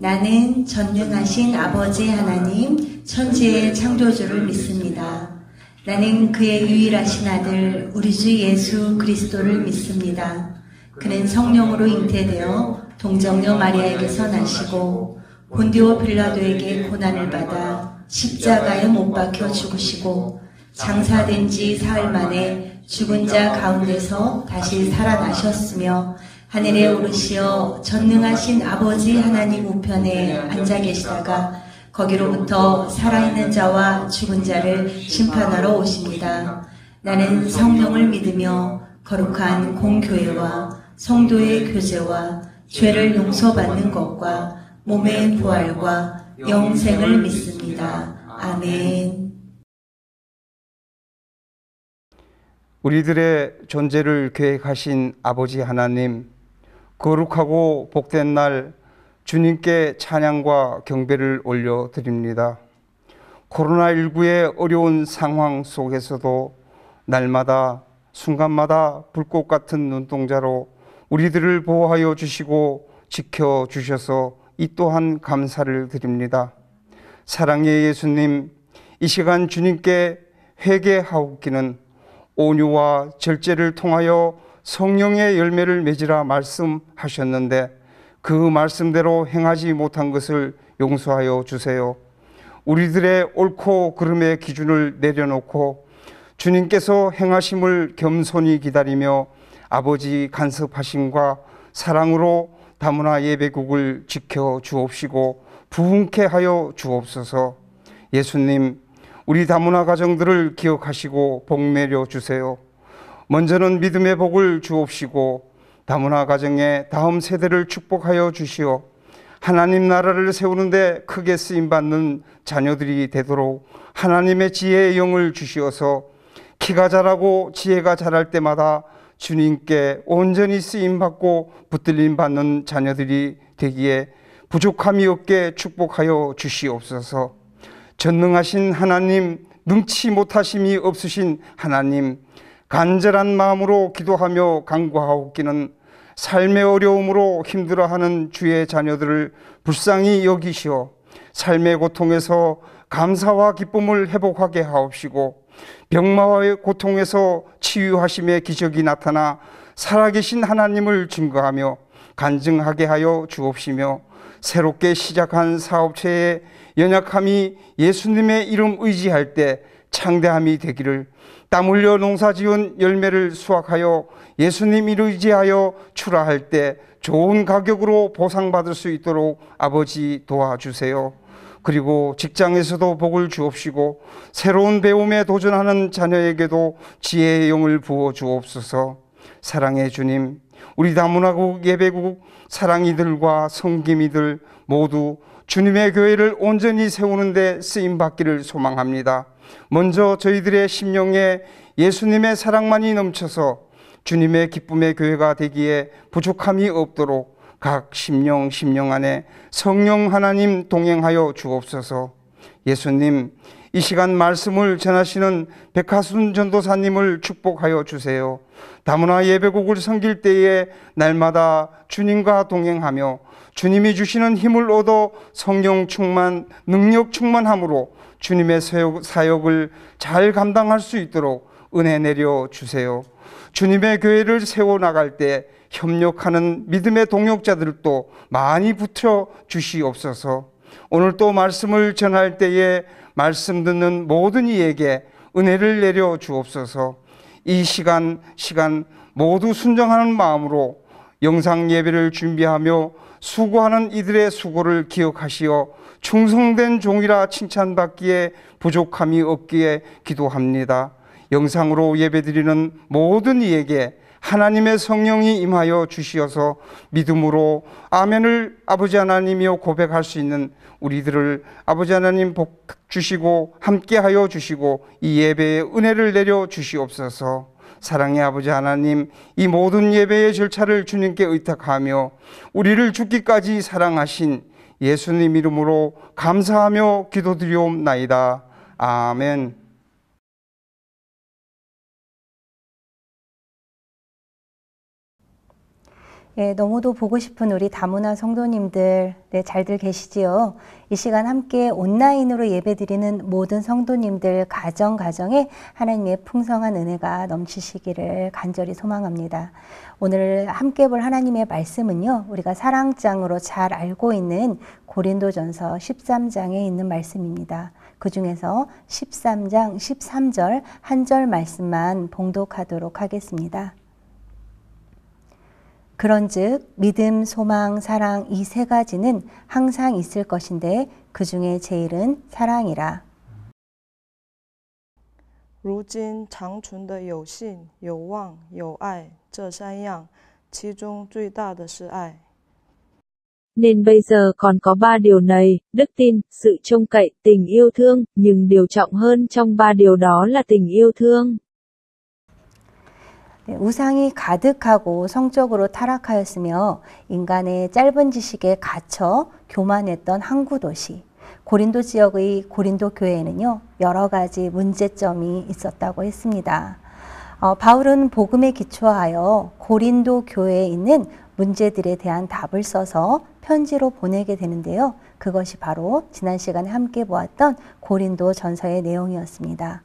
나는 전능하신 아버지 하나님, 천지의 창조주를 믿습니다. 나는 그의 유일하신 아들, 우리 주 예수 그리스도를 믿습니다. 그는 성령으로 잉태되어 동정녀 마리아에게서 나시고 본디오 빌라도에게 고난을 받아 십자가에 못 박혀 죽으시고 장사된 지 사흘 만에 죽은 자 가운데서 다시 살아나셨으며 하늘에 오르시어 전능하신 아버지 하나님 우편에 앉아 계시다가 거기로부터 살아있는 자와 죽은 자를 심판하러 오십니다. 나는 성령을 믿으며 거룩한 공교회와 성도의 교제와 죄를 용서받는 것과 몸의 부활과 영생을 믿습니다. 아멘. 우리들의 존재를 계획하신 아버지 하나님, 거룩하고 복된 날 주님께 찬양과 경배를 올려드립니다. 코로나19의 어려운 상황 속에서도 날마다 순간마다 불꽃 같은 눈동자로 우리들을 보호하여 주시고 지켜주셔서 이 또한 감사를 드립니다. 사랑의 예수님, 이 시간 주님께 회개하옵기는 온유와 절제를 통하여 성령의 열매를 맺으라 말씀하셨는데 그 말씀대로 행하지 못한 것을 용서하여 주세요. 우리들의 옳고 그름의 기준을 내려놓고 주님께서 행하심을 겸손히 기다리며 아버지 간섭하심과 사랑으로 다문화 예배국을 지켜 주옵시고 부흥케 하여 주옵소서. 예수님, 우리 다문화 가정들을 기억하시고 복 내려 주세요. 먼저는 믿음의 복을 주옵시고 다문화 가정의 다음 세대를 축복하여 주시어 하나님 나라를 세우는데 크게 쓰임받는 자녀들이 되도록 하나님의 지혜의 영을 주시어서 키가 자라고 지혜가 자랄 때마다 주님께 온전히 쓰임받고 붙들림 받는 자녀들이 되기에 부족함이 없게 축복하여 주시옵소서. 전능하신 하나님, 능치 못하심이 없으신 하나님, 간절한 마음으로 기도하며 간구하옵기는 삶의 어려움으로 힘들어하는 주의 자녀들을 불쌍히 여기시어 삶의 고통에서 감사와 기쁨을 회복하게 하옵시고 병마의 고통에서 치유하심의 기적이 나타나 살아계신 하나님을 증거하며 간증하게 하여 주옵시며 새롭게 시작한 사업체의 연약함이 예수님의 이름 의지할 때 창대함이 되기를, 땀 흘려 농사지은 열매를 수확하여 예수님 이름 의지하여 출하할 때 좋은 가격으로 보상받을 수 있도록 아버지 도와주세요. 그리고 직장에서도 복을 주옵시고 새로운 배움에 도전하는 자녀에게도 지혜의 영을 부어 주옵소서. 사랑의 주님, 우리 다문화국 예배국 사랑이들과 성김이들 모두 주님의 교회를 온전히 세우는 데 쓰임받기를 소망합니다. 먼저 저희들의 심령에 예수님의 사랑만이 넘쳐서 주님의 기쁨의 교회가 되기에 부족함이 없도록 각 심령 안에 성령 하나님 동행하여 주옵소서. 예수님, 이 시간 말씀을 전하시는 백하순 전도사님을 축복하여 주세요. 다문화 예배국을 섬길 때에 날마다 주님과 동행하며 주님이 주시는 힘을 얻어 성령 충만, 능력 충만함으로 주님의 사역을 잘 감당할 수 있도록 은혜 내려 주세요. 주님의 교회를 세워나갈 때 협력하는 믿음의 동역자들도 많이 붙여 주시옵소서. 오늘 또 말씀을 전할 때에 말씀 듣는 모든 이에게 은혜를 내려 주옵소서. 이 시간 모두 순종하는 마음으로 영상 예배를 준비하며 수고하는 이들의 수고를 기억하시어 충성된 종이라 칭찬받기에 부족함이 없기에 기도합니다. 영상으로 예배드리는 모든 이에게 하나님의 성령이 임하여 주시어서 믿음으로 아멘을 아버지 하나님이여 고백할 수 있는 우리들을 아버지 하나님 복 주시고 함께하여 주시고 이 예배에 은혜를 내려 주시옵소서. 사랑의 아버지 하나님, 이 모든 예배의 절차를 주님께 의탁하며 우리를 죽기까지 사랑하신 예수님 이름으로 감사하며 기도드리옵나이다. 아멘. 예, 너무도 보고 싶은 우리 다문화 성도님들, 네, 잘들 계시지요? 이 시간 함께 온라인으로 예배드리는 모든 성도님들 가정에 하나님의 풍성한 은혜가 넘치시기를 간절히 소망합니다. 오늘 함께 볼 하나님의 말씀은요, 우리가 사랑장으로 잘 알고 있는 고린도전서 13장에 있는 말씀입니다. 그 중에서 13장 13절 한 절 말씀만 봉독하도록 하겠습니다. 그런즉 믿음, 소망, 사랑 이 세 가지는 항상 있을 것인데 그 중에 제일은 사랑이라. 如今长存的有信、有望、有爱，这三样，其中最大的是爱。 Nên bây giờ còn có ba điều này, đức tin, sự trông cậy, tình yêu thương, nhưng điều trọng hơn trong ba điều đó là tình yêu thương. 우상이 가득하고 성적으로 타락하였으며 인간의 짧은 지식에 갇혀 교만했던 항구 도시 고린도 지역의 고린도 교회에는요, 여러 가지 문제점이 있었다고 했습니다. 바울은 복음에 기초하여 고린도 교회에 있는 문제들에 대한 답을 써서 편지로 보내게 되는데요. 그것이 바로 지난 시간에 함께 보았던 고린도 전서의 내용이었습니다.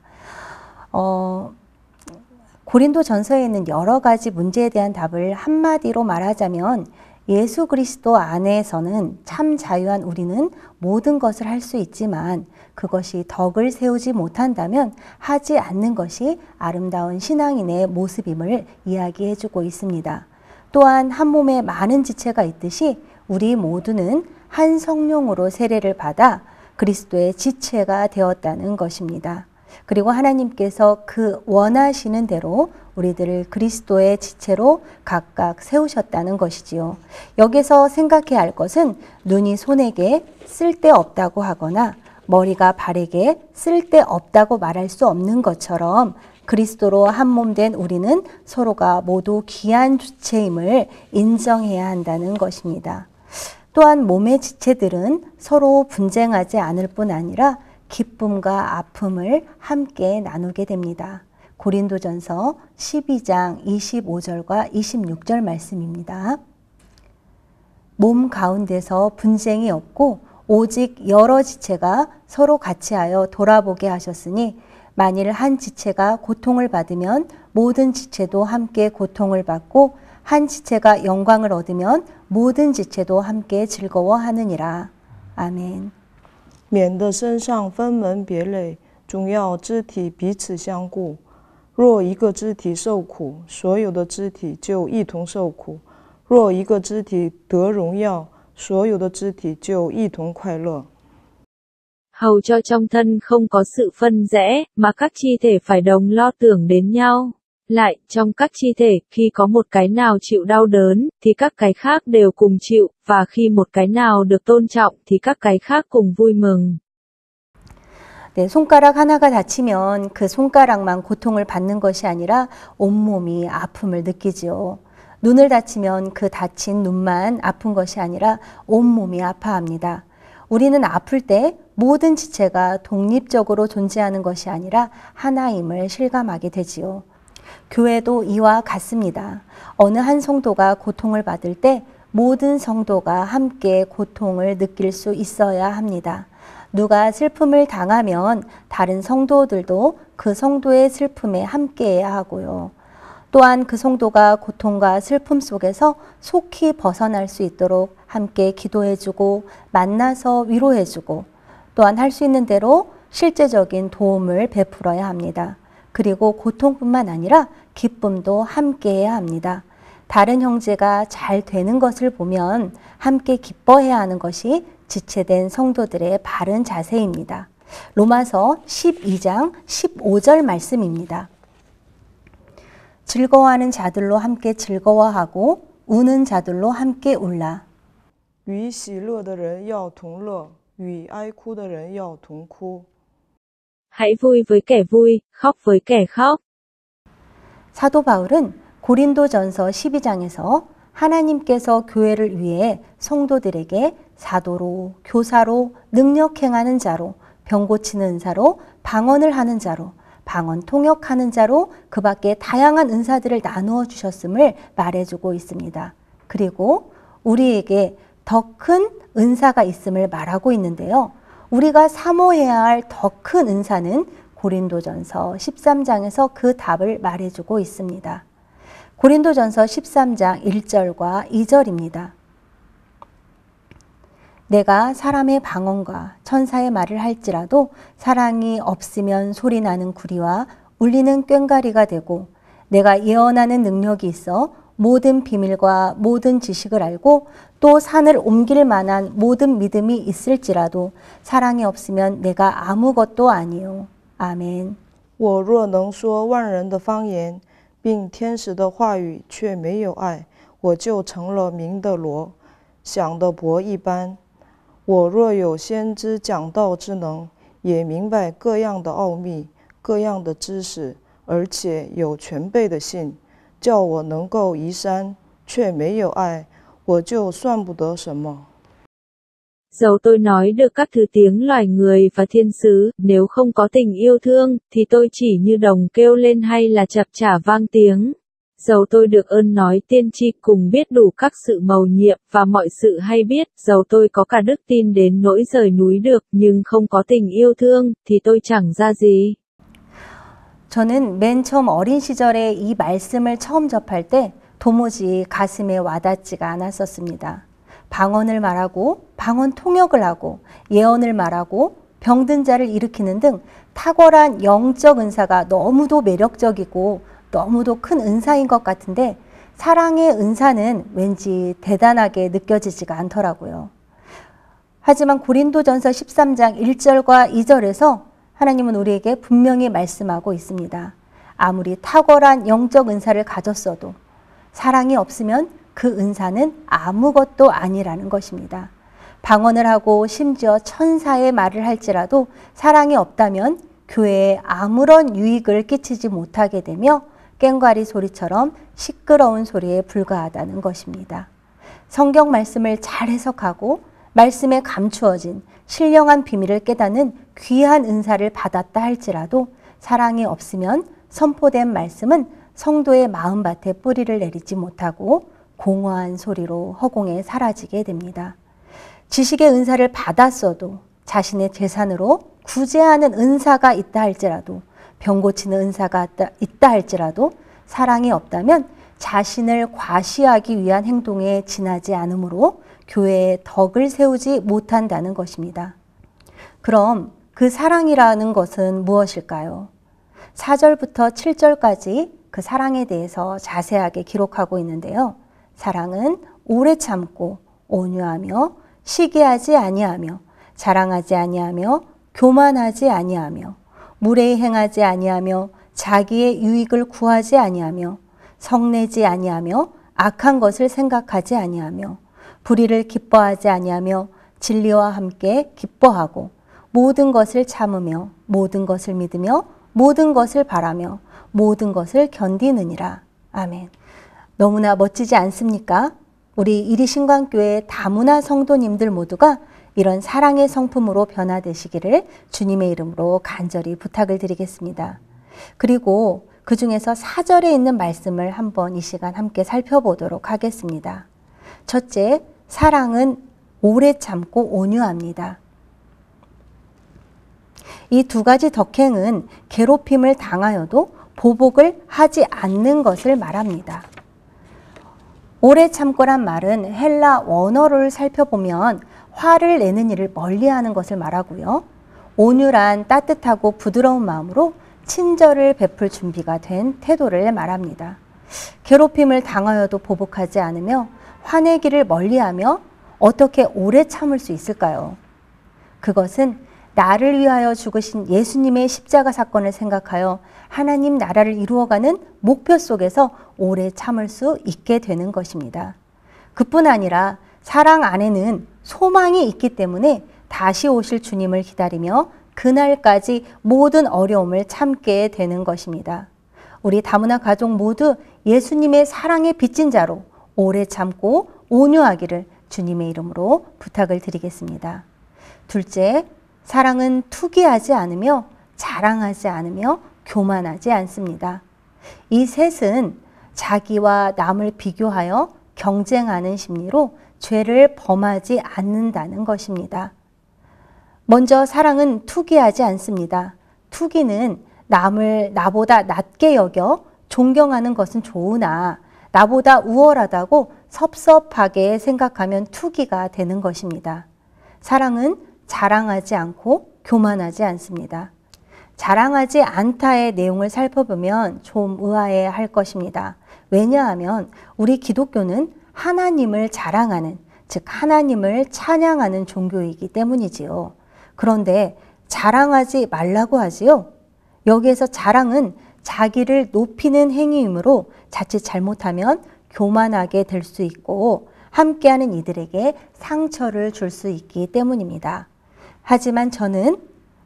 고린도 전서에 있는 여러 가지 문제에 대한 답을 한마디로 말하자면 예수 그리스도 안에서는 참 자유한 우리는 모든 것을 할 수 있지만 그것이 덕을 세우지 못한다면 하지 않는 것이 아름다운 신앙인의 모습임을 이야기해 주고 있습니다. 또한 한 몸에 많은 지체가 있듯이 우리 모두는 한 성령으로 세례를 받아 그리스도의 지체가 되었다는 것입니다. 그리고 하나님께서 그 원하시는 대로 우리들을 그리스도의 지체로 각각 세우셨다는 것이지요. 여기서 생각해야 할 것은 눈이 손에게 쓸데없다고 하거나 머리가 발에게 쓸데없다고 말할 수 없는 것처럼 그리스도로 한 몸 된 우리는 서로가 모두 귀한 주체임을 인정해야 한다는 것입니다. 또한 몸의 지체들은 서로 분쟁하지 않을 뿐 아니라 기쁨과 아픔을 함께 나누게 됩니다. 고린도전서 12장 25절과 26절 말씀입니다. 몸 가운데서 분쟁이 없고 오직 여러 지체가 서로 같이하여 돌아보게 하셨으니 만일 한 지체가 고통을 받으면 모든 지체도 함께 고통을 받고 한 지체가 영광을 얻으면 모든 지체도 함께 즐거워하느니라. 아멘. 免得身上分门别类，总要肢体彼此相顾。若一个肢体受苦，所有的肢体就一同受苦；若一个肢体得荣耀，所有的肢体就一同快乐。 Hầu cho trong thân không có sự phân rẽ, mà các chi thể phải đồng lo tưởng đến nhau. Lại, trong các chi thể, khi có một cái nào chịu đau đớn, thì các cái khác đều cùng chịu, và khi một cái nào được tôn trọng, thì các cái khác cùng vui mừng. 네, 손가락 하나가 다치면 그 손가락만 고통을 받는 것이 아니라 온몸이 아픔을 느끼지요. 눈을 다치면 그 다친 눈만 아픈 것이 아니라 온몸이 아파합니다. 우리는 아플 때 모든 지체가 독립적으로 존재하는 것이 아니라 하나임을 실감하게 되지요. 교회도 이와 같습니다. 어느 한 성도가 고통을 받을 때 모든 성도가 함께 고통을 느낄 수 있어야 합니다. 누가 슬픔을 당하면 다른 성도들도 그 성도의 슬픔에 함께해야 하고요. 또한 그 성도가 고통과 슬픔 속에서 속히 벗어날 수 있도록 함께 기도해주고 만나서 위로해주고 또한 할 수 있는 대로 실제적인 도움을 베풀어야 합니다. 그리고 고통뿐만 아니라 기쁨도 함께해야 합니다. 다른 형제가 잘 되는 것을 보면 함께 기뻐해야 하는 것이 지체된 성도들의 바른 자세입니다. 로마서 12장 15절 말씀입니다. 즐거워하는 자들로 함께 즐거워하고 우는 자들로 함께 울라. 与喜乐的人要同乐，与哀哭的人要同哭。 Hãy vui với kẻ vui, khóc với kẻ khóc. 사도 바울은 고린도전서 12장에서 하나님께서 교회를 위해 성도들에게 사도로, 교사로, 능력 행하는 자로, 병 고치는 은사로, 방언을 하는 자로, 방언 통역하는 자로 그 밖에 다양한 은사들을 나누어 주셨음을 말해주고 있습니다. 그리고 우리에게 더 큰 은사가 있음을 말하고 있는데요. 우리가 사모해야 할 더 큰 은사는 고린도전서 13장에서 그 답을 말해주고 있습니다. 고린도전서 13장 1절과 2절입니다. 내가 사람의 방언과 천사의 말을 할지라도 사랑이 없으면 소리나는 구리와 울리는 꽹과리가 되고 내가 예언하는 능력이 있어 모든 비밀과 모든 지식을 알고 또 산을 옮길 만한 모든 믿음이 있을지라도 사랑이 없으면 내가 아무것도 아니요. 아멘. 我若能说万人的方言，并天使的话语，却没有爱，我就成了鸣的锣，响的钹一般。我若有先知讲道之能，也明白各样的奥秘，各样的知识，而且有全备的信，叫我能够移山，却没有爱，我就算不得什么。 Dầu tôi nói được các thứ tiếng loài người và thiên sứ, nếu không có tình yêu thương, thì tôi chỉ như đồng kêu lên hay là chập chả vang tiếng. Dầu tôi được ơn nói tiên tri cùng biết đủ các sự mầu nhiệm và mọi sự hay biết, dầu tôi có cả đức tin đến nỗi rời núi được, nhưng không có tình yêu thương, thì tôi chẳng ra gì. 저는 맨 처음 어린 시절에 이 말씀을 처음 접할 때 도무지 가슴에 와닿지가 않았었습니다. 방언을 말하고 방언 통역을 하고 예언을 말하고 병든 자를 일으키는 등 탁월한 영적 은사가 너무도 매력적이고 너무도 큰 은사인 것 같은데 사랑의 은사는 왠지 대단하게 느껴지지가 않더라고요. 하지만 고린도전서 13장 1절과 2절에서 하나님은 우리에게 분명히 말씀하고 있습니다. 아무리 탁월한 영적 은사를 가졌어도 사랑이 없으면 그 은사는 아무것도 아니라는 것입니다. 방언을 하고 심지어 천사의 말을 할지라도 사랑이 없다면 교회에 아무런 유익을 끼치지 못하게 되며 꽹과리 소리처럼 시끄러운 소리에 불과하다는 것입니다. 성경 말씀을 잘 해석하고 말씀에 감추어진 신령한 비밀을 깨닫는 귀한 은사를 받았다 할지라도 사랑이 없으면 선포된 말씀은 성도의 마음밭에 뿌리를 내리지 못하고 공허한 소리로 허공에 사라지게 됩니다. 지식의 은사를 받았어도 자신의 재산으로 구제하는 은사가 있다 할지라도 병 고치는 은사가 있다 할지라도 사랑이 없다면 자신을 과시하기 위한 행동에 지나지 않으므로 교회에 덕을 세우지 못한다는 것입니다. 그럼 그 사랑이라는 것은 무엇일까요? 4절부터 7절까지 그 사랑에 대해서 자세하게 기록하고 있는데요. 사랑은 오래 참고 온유하며 시기하지 아니하며 자랑하지 아니하며 교만하지 아니하며 무례히 행하지 아니하며 자기의 유익을 구하지 아니하며 성내지 아니하며 악한 것을 생각하지 아니하며 불의를 기뻐하지 아니하며 진리와 함께 기뻐하고 모든 것을 참으며 모든 것을 믿으며 모든 것을 바라며 모든 것을 견디느니라. 아멘. 너무나 멋지지 않습니까? 우리 이리신광교회 다문화 성도님들 모두가 이런 사랑의 성품으로 변화되시기를 주님의 이름으로 간절히 부탁을 드리겠습니다. 그리고 그 중에서 4절에 있는 말씀을 한번 이 시간 함께 살펴보도록 하겠습니다. 첫째, 사랑은 오래 참고 온유합니다. 이 두 가지 덕행은 괴롭힘을 당하여도 보복을 하지 않는 것을 말합니다. 오래 참고란 말은 헬라 원어를 살펴보면 화를 내는 일을 멀리하는 것을 말하고요. 온유란 따뜻하고 부드러운 마음으로 친절을 베풀 준비가 된 태도를 말합니다. 괴롭힘을 당하여도 보복하지 않으며 화내기를 멀리하며 어떻게 오래 참을 수 있을까요? 그것은 나를 위하여 죽으신 예수님의 십자가 사건을 생각하여 하나님 나라를 이루어가는 목표 속에서 오래 참을 수 있게 되는 것입니다. 그뿐 아니라 사랑 안에는 소망이 있기 때문에 다시 오실 주님을 기다리며 그날까지 모든 어려움을 참게 되는 것입니다. 우리 다문화 가족 모두 예수님의 사랑에 빚진 자로 오래 참고 온유하기를 주님의 이름으로 부탁을 드리겠습니다. 둘째, 사랑은 투기하지 않으며 자랑하지 않으며 교만하지 않습니다. 이 셋은 자기와 남을 비교하여 경쟁하는 심리로 죄를 범하지 않는다는 것입니다. 먼저 사랑은 투기하지 않습니다. 투기는 남을 나보다 낮게 여겨 존경하는 것은 좋으나 나보다 우월하다고 섭섭하게 생각하면 투기가 되는 것입니다. 사랑은 자랑하지 않고 교만하지 않습니다. 자랑하지 않다의 내용을 살펴보면 좀 의아해할 것입니다. 왜냐하면 우리 기독교는 하나님을 자랑하는, 즉 하나님을 찬양하는 종교이기 때문이지요. 그런데 자랑하지 말라고 하지요. 여기에서 자랑은 자기를 높이는 행위이므로 자칫 잘못하면 교만하게 될 수 있고 함께하는 이들에게 상처를 줄 수 있기 때문입니다. 하지만 저는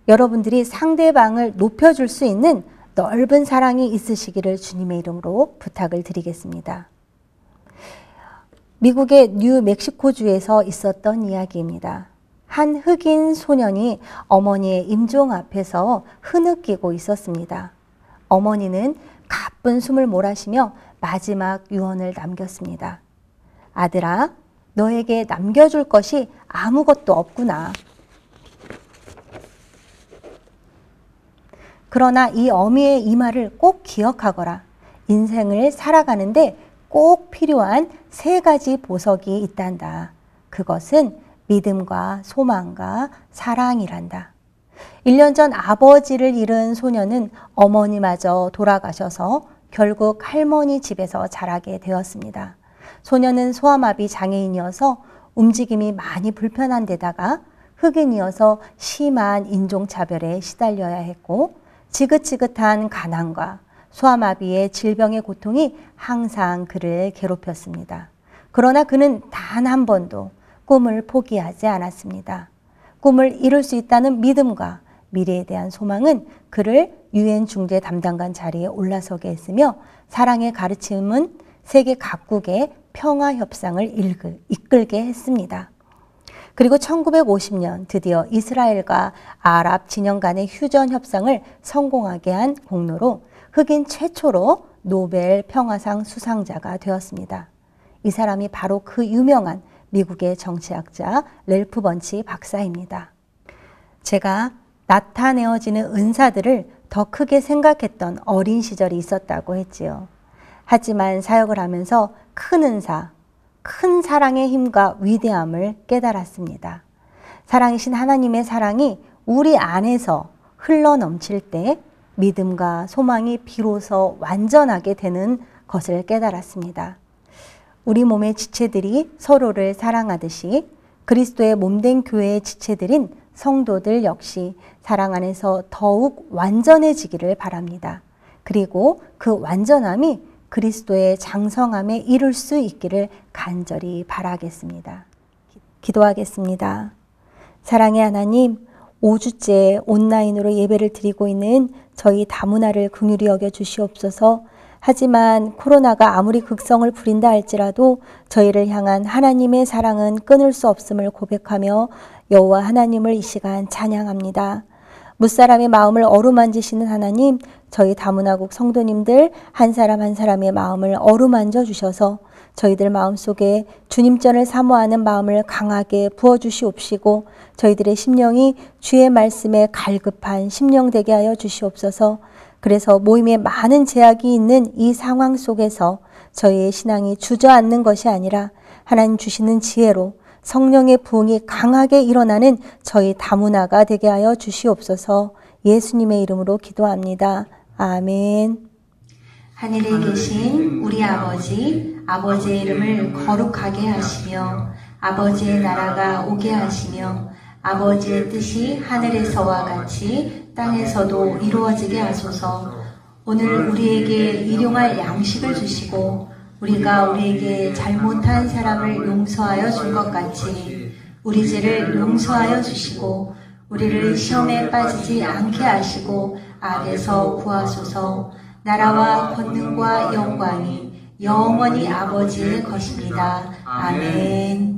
여러분들이 상대방을 높여줄 수 있는 넓은 사랑이 있으시기를 주님의 이름으로 부탁을 드리겠습니다. 미국의 뉴멕시코주에서 있었던 이야기입니다. 한 흑인 소년이 어머니의 임종 앞에서 흐느끼고 있었습니다. 어머니는 가쁜 숨을 몰아쉬며 마지막 유언을 남겼습니다. 아들아, 너에게 남겨줄 것이 아무것도 없구나. 그러나 이 어미의 이 말을 꼭 기억하거라. 인생을 살아가는데 꼭 필요한 3가지 보석이 있단다. 그것은 믿음과 소망과 사랑이란다. 1년 전 아버지를 잃은 소년은 어머니마저 돌아가셔서 결국 할머니 집에서 자라게 되었습니다. 소년은 소아마비 장애인이어서 움직임이 많이 불편한 데다가 흑인이어서 심한 인종차별에 시달려야 했고 지긋지긋한 가난과 소아마비의 질병의 고통이 항상 그를 괴롭혔습니다. 그러나 그는 단 한 번도 꿈을 포기하지 않았습니다. 꿈을 이룰 수 있다는 믿음과 미래에 대한 소망은 그를 유엔 중재 담당관 자리에 올라서게 했으며 사랑의 가르침은 세계 각국의 평화 협상을 이끌게 했습니다. 그리고 1950년 드디어 이스라엘과 아랍 진영 간의 휴전 협상을 성공하게 한 공로로 흑인 최초로 노벨 평화상 수상자가 되었습니다. 이 사람이 바로 그 유명한 미국의 정치학자 랠프 번치 박사입니다. 제가 나타내어지는 은사들을 더 크게 생각했던 어린 시절이 있었다고 했지요. 하지만 사역을 하면서 큰 은사, 큰 사랑의 힘과 위대함을 깨달았습니다. 사랑이신 하나님의 사랑이 우리 안에서 흘러넘칠 때 믿음과 소망이 비로소 완전하게 되는 것을 깨달았습니다. 우리 몸의 지체들이 서로를 사랑하듯이 그리스도의 몸된 교회의 지체들인 성도들 역시 사랑 안에서 더욱 완전해지기를 바랍니다. 그리고 그 완전함이 그리스도의 장성함에 이룰 수 있기를 간절히 바라겠습니다. 기도하겠습니다. 사랑의 하나님, 5주째 온라인으로 예배를 드리고 있는 저희 다문화를 긍휼히 여겨 주시옵소서. 하지만 코로나가 아무리 극성을 부린다 할지라도 저희를 향한 하나님의 사랑은 끊을 수 없음을 고백하며 여호와 하나님을 이 시간 찬양합니다. 무사람의 마음을 어루만지시는 하나님, 저희 다문화국 성도님들 한 사람 한 사람의 마음을 어루만져 주셔서 저희들 마음속에 주님전을 사모하는 마음을 강하게 부어주시옵시고 저희들의 심령이 주의 말씀에 갈급한 심령 되게 하여 주시옵소서. 그래서 모임에 많은 제약이 있는 이 상황 속에서 저희의 신앙이 주저앉는 것이 아니라 하나님 주시는 지혜로 성령의 부흥이 강하게 일어나는 저희 다문화가 되게 하여 주시옵소서. 예수님의 이름으로 기도합니다. 아멘. 하늘에 계신 우리 아버지, 아버지의 이름을 거룩하게 하시며 아버지의 나라가 오게 하시며 아버지의 뜻이 하늘에서와 같이 땅에서도 이루어지게 하소서. 오늘 우리에게 일용할 양식을 주시고 우리가 우리에게 잘못한 사람을 용서하여 준 것 같이 우리 죄를 용서하여 주시고 우리를 시험에 빠지지 않게 하시고 악에서 구하소서. 나라와 권능과 영광이 영원히 아버지의 것입니다. 아멘.